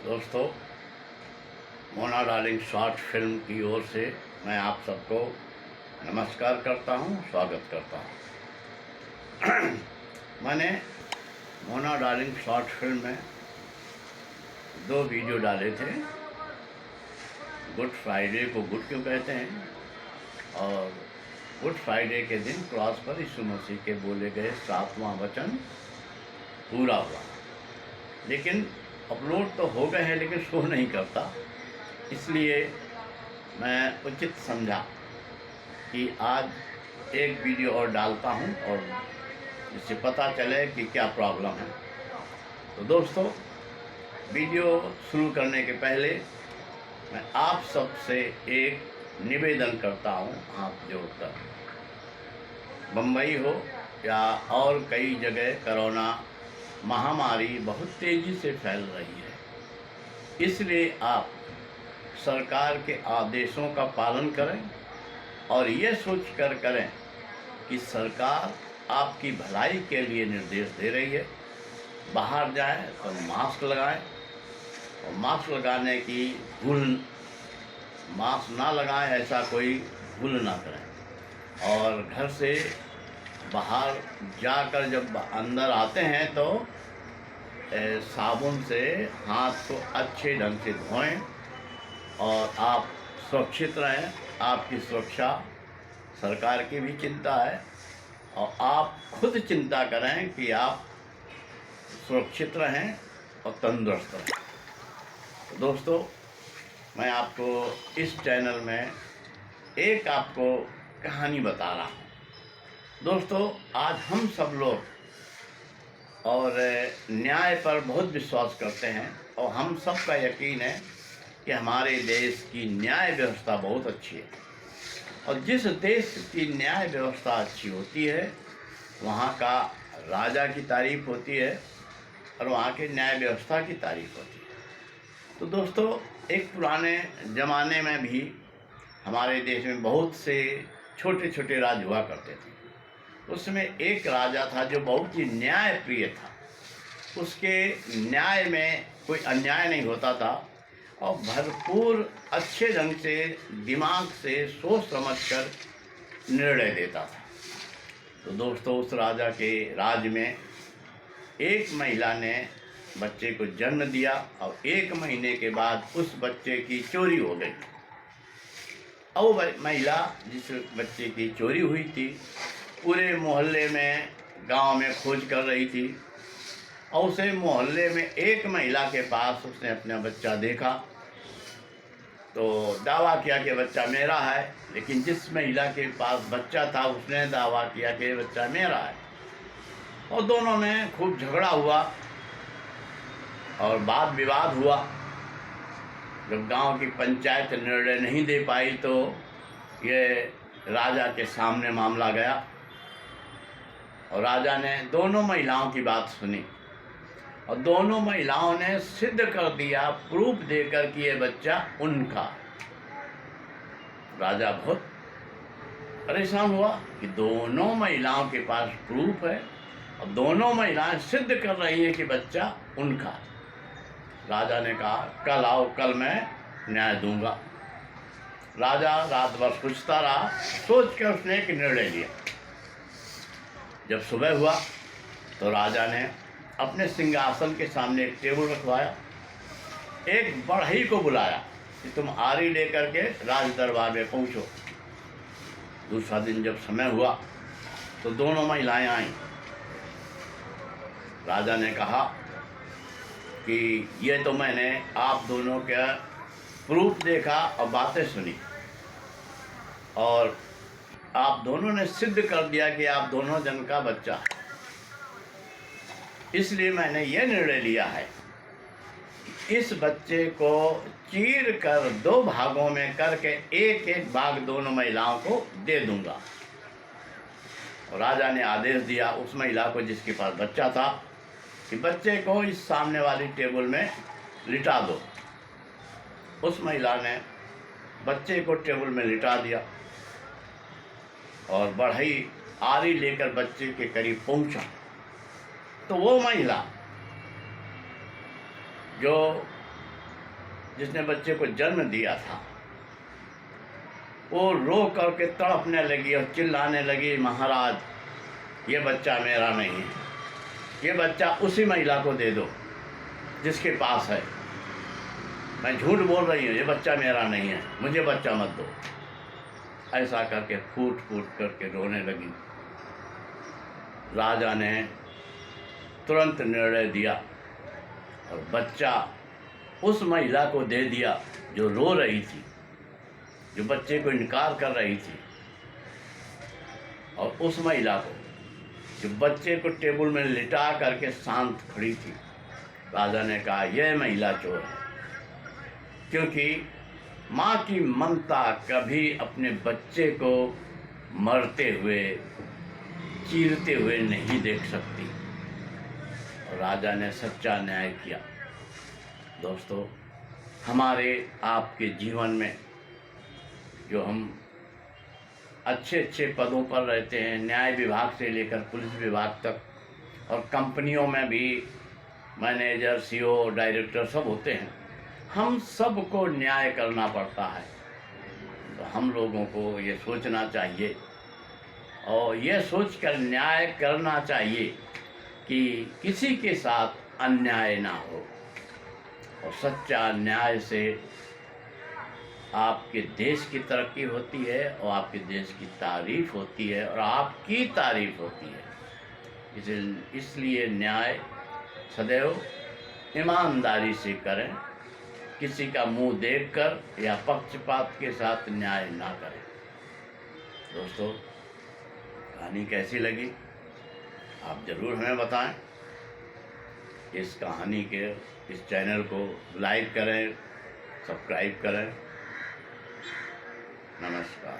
दोस्तों, Mona darling short film की ओर से मैं आप सबको नमस्कार करता हूं, स्वागत करता हूं। मैंने मोना डार्लिंग शॉर्ट फिल्म में 2 वीडियो डाले थे। गुड फ्राइडे को गुड क्यों कहते हैं और गुड फ्राइडे के दिन क्रॉस पर यीशु मसीह के बोले गए 7वां वचन पूरा हुआ। लेकिन अपलोड तो हो गए हैं लेकिन शो नहीं करता, इसलिए मैं उचित समझा कि आज एक वीडियो और डालता हूं और इससे पता चले कि क्या प्रॉब्लम है। तो दोस्तों, वीडियो शुरू करने के पहले मैं आप सबसे एक निवेदन करता हूं, हाथ जोड़कर। बम्बई हो या और कई जगह कोरोना महामारी बहुत तेज़ी से फैल रही है, इसलिए आप सरकार के आदेशों का पालन करें और ये सोच कर करें कि सरकार आपकी भलाई के लिए निर्देश दे रही है। बाहर जाएं तो मास्क लगाएं और मास्क लगाने की मास्क ना लगाएं ऐसा कोई भूल ना करें। और घर से बाहर जाकर जब अंदर आते हैं तो साबुन से हाथ को अच्छे ढंग से धोएं और आप सुरक्षित रहें। आपकी सुरक्षा सरकार की भी चिंता है और आप खुद चिंता करें कि आप सुरक्षित रहें और तंदुरुस्त रहें। तो दोस्तों, मैं आपको इस चैनल में एक आपको कहानी बता रहा हूँ। दोस्तों, आज हम सब लोग और न्याय पर बहुत विश्वास करते हैं और हम सब का यकीन है कि हमारे देश की न्याय व्यवस्था बहुत अच्छी है। और जिस देश की न्याय व्यवस्था अच्छी होती है वहाँ का राजा की तारीफ होती है और वहाँ के न्याय व्यवस्था की तारीफ होती है। तो दोस्तों, एक पुराने ज़माने में भी हमारे देश में बहुत से छोटे छोटे राज हुआ करते थे। उसमें एक राजा था जो बहुत ही न्यायप्रिय था। उसके न्याय में कोई अन्याय नहीं होता था और भरपूर अच्छे ढंग से दिमाग से सोच समझकर निर्णय देता था। तो दोस्तों, उस राजा के राज में एक महिला ने बच्चे को जन्म दिया और 1 महीने के बाद उस बच्चे की चोरी हो गई। और वो महिला जिस बच्चे की चोरी हुई थी पूरे मोहल्ले में, गांव में खोज कर रही थी और उसे मोहल्ले में एक महिला के पास उसने अपना बच्चा देखा तो दावा किया कि बच्चा मेरा है। लेकिन जिस महिला के पास बच्चा था उसने दावा किया कि बच्चा मेरा है और दोनों में खूब झगड़ा हुआ और वाद विवाद हुआ। जब गांव की पंचायत निर्णय नहीं दे पाई तो ये राजा के सामने मामला गया और राजा ने दोनों महिलाओं की बात सुनी और दोनों महिलाओं ने सिद्ध कर दिया, प्रूफ देकर कि ये बच्चा उनका। राजा बहुत परेशान हुआ कि दोनों महिलाओं के पास प्रूफ है और दोनों महिलाएं सिद्ध कर रही हैं कि बच्चा उनका। राजा ने कहा, कल आओ, कल मैं न्याय दूंगा। राजा रात भर सोचता रहा, सोच कर उसने एक निर्णय लिया। जब सुबह हुआ तो राजा ने अपने सिंहासन के सामने एक टेबल रखवाया, एक बढ़ई को बुलाया कि तुम आरी लेकर के राज दरबार में पहुँचो। दूसरा दिन जब समय हुआ तो दोनों महिलाएं आईं। राजा ने कहा कि ये तो मैंने आप दोनों का प्रूफ देखा और बातें सुनी और आप दोनों ने सिद्ध कर दिया कि आप दोनों जन का बच्चा है। इसलिए मैंने यह निर्णय लिया है, इस बच्चे को चीर कर 2 भागों में करके एक एक भाग दोनों महिलाओं को दे दूंगा। और राजा ने आदेश दिया उस महिला को जिसके पास बच्चा था कि बच्चे को इस सामने वाली टेबल में लिटा दो। उस महिला ने बच्चे को टेबल में लिटा दिया और बढ़ई आरी लेकर बच्चे के करीब पहुंचा तो वो महिला जो जिसने बच्चे को जन्म दिया था, वो रो करके तड़पने लगी और चिल्लाने लगी, महाराज ये बच्चा मेरा नहीं है, ये बच्चा उसी महिला को दे दो जिसके पास है, मैं झूठ बोल रही हूँ, ये बच्चा मेरा नहीं है, मुझे बच्चा मत दो। ऐसा करके फूट फूट करके रोने लगी। राजा ने तुरंत निर्णय दिया और बच्चा उस महिला को दे दिया जो रो रही थी, जो बच्चे को इनकार कर रही थी, और उस महिला को जो बच्चे को टेबल में लिटा करके शांत खड़ी थी। राजा ने कहा यह महिला चोर है, क्योंकि माँ की ममता कभी अपने बच्चे को मरते हुए, चीरते हुए नहीं देख सकती। और राजा ने सच्चा न्याय किया। दोस्तों, हमारे आपके जीवन में जो हम अच्छे अच्छे पदों पर रहते हैं, न्याय विभाग से लेकर पुलिस विभाग तक, और कंपनियों में भी मैनेजर, सीईओ, डायरेक्टर सब होते हैं, हम सबको न्याय करना पड़ता है। तो हम लोगों को ये सोचना चाहिए और ये सोचकर न्याय करना चाहिए कि किसी के साथ अन्याय ना हो। और सच्चा न्याय से आपके देश की तरक्की होती है और आपके देश की तारीफ होती है और आपकी तारीफ होती है। इसलिए न्याय सदैव ईमानदारी से करें, किसी का मुंह देखकर या पक्षपात के साथ न्याय ना करें। दोस्तों, कहानी कैसी लगी आप ज़रूर हमें बताएं। इस कहानी के इस चैनल को लाइक करें, सब्सक्राइब करें। नमस्कार।